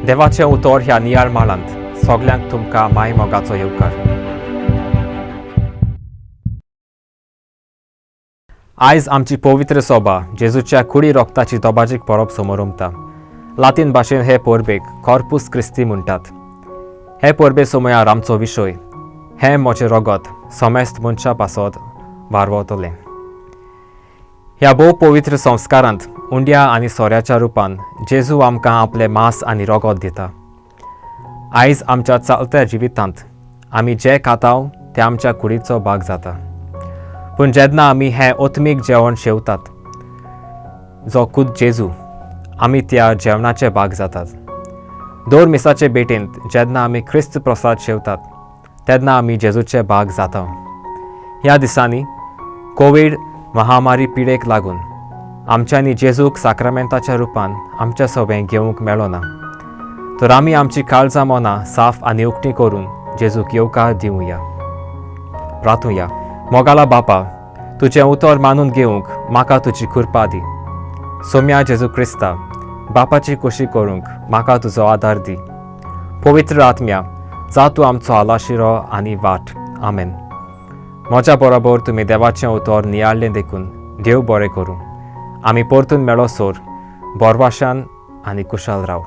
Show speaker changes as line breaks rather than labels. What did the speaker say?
देवाचे उतर ह्या नियाळ माळांत सगल्यांक तुमकां माय मोगाचो येवकार. आयज आमची पवित्र सभा जेजूच्या कुडी रोगताची दोबाजीक परब समोर उमता. लातीन भाशेन हे परबेक कॉर्पुस क्रिस्ती म्हणटात. हे परबे समयार आमचो विशय हे म्हजें रगत समेस्त मनशा पासत वारवतलें. ह्या भोव पवित्र संस्कारांत उंड्या आनी सोऱ्याच्या रुपान जेजू आमकां आपलें मांस आनी रगत दिता. आयज आमच्या चलत्या जिवितांत आमी जें खाताव तें आमच्या कुडीचो भाग जाता. पूण जेन्ना आमी हें ओत्मीक जेवण शेवतात जो खुद जेजू, आमी त्या जेवणाचे भाग जातात. दर मिसाचे बेटेंत जेन्ना आमी क्रिस्त प्रसाद शेवतात तेन्ना आमी जेजूचे भाग जाता. ह्या दिसांनी कोवीड महामारी पिडेक लागून आमच्यांनी जेजूक साक्रामेंताच्या रुपान आमच्या सभेक घेवंक मेळ्ळो ना. तर आमी आमची काळजां मनां साफ आनी उक्ती करून जेजूक येवकार दिवया. प्रार्थुया. मोगाला बापा, तुजें उतर मानून घेवंक म्हाका तुजी कृपा दी. सोम्या जेजू क्रिस्ता, बापाची खोशी करूंक म्हाका तुजो आदार दी. पवित्र आत्म्या, जा तूं आमचो आलाशिरो आनी वाट. आमेन. म्हज्या बरोबर तुमी देवाचें उतर नियाळ्ळें देखून देव बरें करूं. आमी परतून मेळोसोर बोरवाशान आनी कुशाल राव.